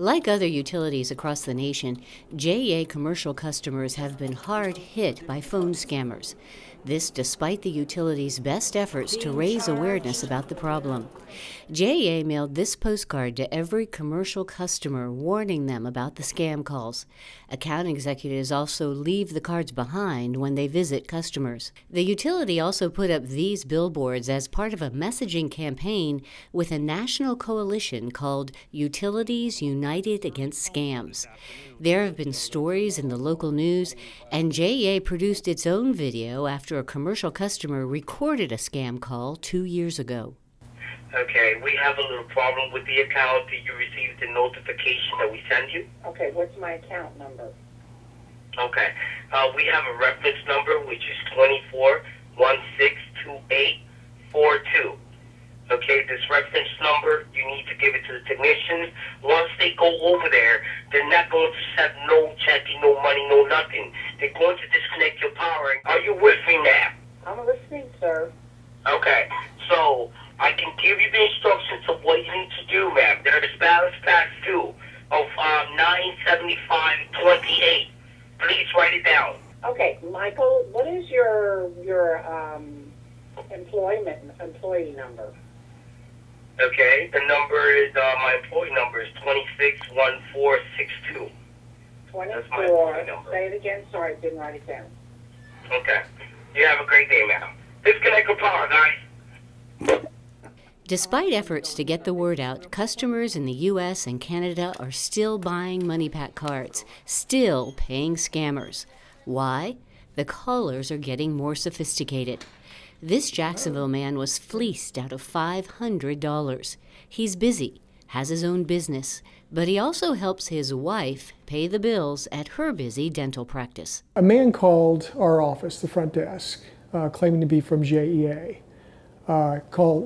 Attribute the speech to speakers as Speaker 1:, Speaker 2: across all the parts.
Speaker 1: Like other utilities across the nation, JEA commercial customers have been hard hit by phone scammers. This despite the utility's best efforts to raise awareness about the problem. JEA mailed this postcard to every commercial customer warning them about the scam calls. Account executives also leave the cards behind when they visit customers. The utility also put up these billboards as part of a messaging campaign with a national coalition called Utilities United Against Scams. There have been stories in the local news, and JEA produced its own video after a commercial customer recorded a scam call 2 years ago.
Speaker 2: Okay, we have a little problem with the account. Did you receive the notification that we send you?
Speaker 3: Okay, what's my account number?
Speaker 2: Okay, we have a reference number which is 24162842. Okay, this reference number, you need to give it to the technician. Once they go over there, they're not going to set no checking, no money, no nothing. They're going to disconnect your power. Are you with me now?
Speaker 3: I'm listening, sir.
Speaker 2: Okay, so I can give you the instructions of what you need to do, ma'am. There's balance past due of $975.28. Please write it down.
Speaker 3: Okay, Michael, what is your employee number?
Speaker 2: Okay, the number is, my employee number is 261462.
Speaker 3: 24, say it again, sorry, I didn't write it down.
Speaker 2: Okay, you have a great day, ma'am. Disconnect your power, guys.
Speaker 1: Despite efforts to get the word out, customers in the U.S. and Canada are still buying MoneyPack cards, still paying scammers. Why? The callers are getting more sophisticated. This Jacksonville man was fleeced out of $500. He's busy, has his own business, but he also helps his wife pay the bills at her busy dental practice.
Speaker 4: A man called our office, the front desk, claiming to be from JEA.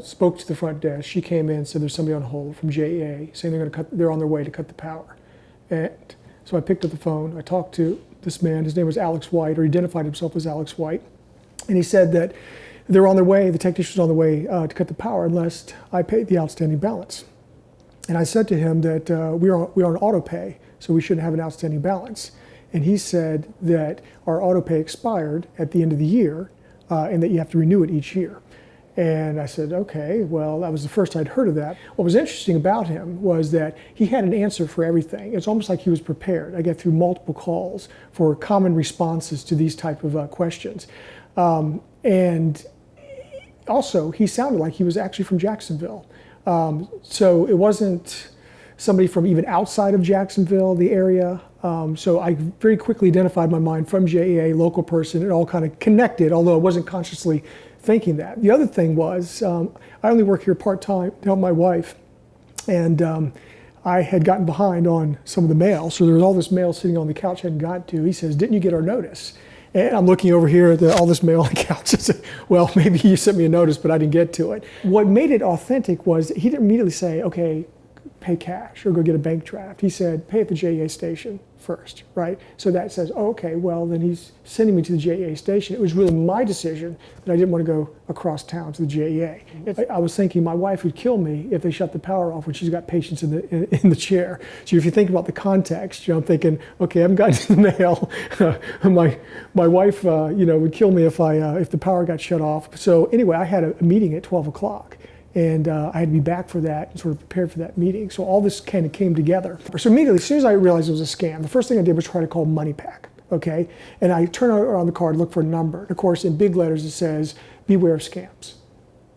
Speaker 4: Spoke to the front desk. She came in and said there's somebody on hold from JEA saying they're on their way to cut the power. And so I picked up the phone. I talked to this man. His name was Alex White, or he identified himself as Alex White. And he said that they're on their way, the technician's on the way to cut the power unless I paid the outstanding balance. And I said to him that we are on auto pay, so we shouldn't have an outstanding balance. And he said that our auto pay expired at the end of the year and that you have to renew it each year. And I said, okay, well, that was the first I'd heard of that. What was interesting about him was that he had an answer for everything. It's almost like he was prepared. I get through multiple calls for common responses to these type of questions. And also, he sounded like he was actually from Jacksonville. So it wasn't somebody from even outside of Jacksonville, the area. So I very quickly identified my mind from JEA, local person. It all kind of connected, although I wasn't consciously thinking that. The other thing was, I only work here part-time to help my wife, and I had gotten behind on some of the mail, so there was all this mail sitting on the couch I hadn't got to. He says, didn't you get our notice? And I'm looking over here at all this mail on the couch. I said, well, maybe you sent me a notice, but I didn't get to it. What made it authentic was he didn't immediately say, okay, pay cash or go get a bank draft. He said, pay at the JEA station first, right? So that says, oh, okay, well, then he's sending me to the JEA station. It was really my decision that I didn't want to go across town to the JEA. I was thinking my wife would kill me if they shut the power off when she's got patients in the chair. So if you think about the context, I'm thinking, okay, I haven't gotten the mail. my wife, would kill me if the power got shut off. So anyway, I had a meeting at 12 o'clock. And I had to be back for that and sort of prepared for that meeting. So all this kind of came together. So immediately, as soon as I realized it was a scam, the first thing I did was try to call MoneyPack, okay? And I turn around the card, look for a number. And of course, in big letters, it says, beware of scams,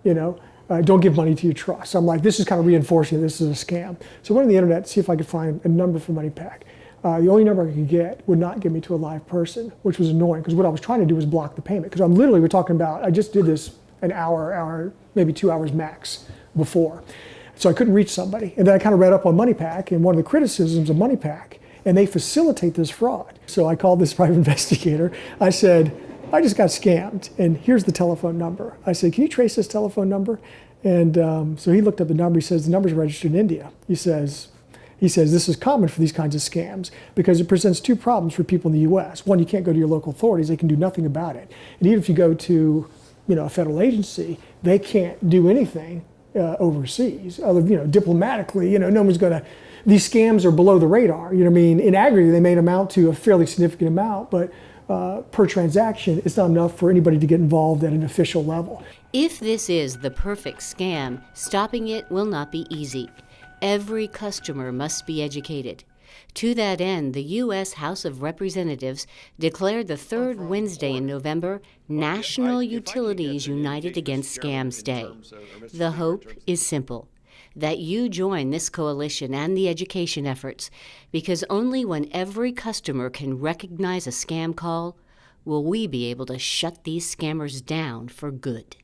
Speaker 4: don't give money to your trust. So I'm like, this is kind of reinforcing this is a scam. So I went on the internet to see if I could find a number for MoneyPack. The only number I could get would not get me to a live person, which was annoying, because what I was trying to do was block the payment. Because we're talking about, I just did this an hour, maybe 2 hours max before. So I couldn't reach somebody. And then I kind of read up on MoneyPack, and one of the criticisms of MoneyPack, and they facilitate this fraud. So I called this private investigator. I said, I just got scammed, and here's the telephone number. I said, can you trace this telephone number? And so he looked up the number. He says, the number's registered in India. He says, this is common for these kinds of scams because it presents two problems for people in the U.S. One, you can't go to your local authorities. They can do nothing about it. And even if you go to a federal agency, they can't do anything overseas. Diplomatically, no one's going to these scams are below the radar. You know what I mean? In aggregate, they may amount to a fairly significant amount, but per transaction, it's not enough for anybody to get involved at an official level.
Speaker 1: If this is the perfect scam, stopping it will not be easy. Every customer must be educated. To that end, the U.S. House of Representatives declared the third Wednesday in November National Utilities United Against Scams Day. The hope is simple, that you join this coalition and the education efforts, because only when every customer can recognize a scam call will we be able to shut these scammers down for good.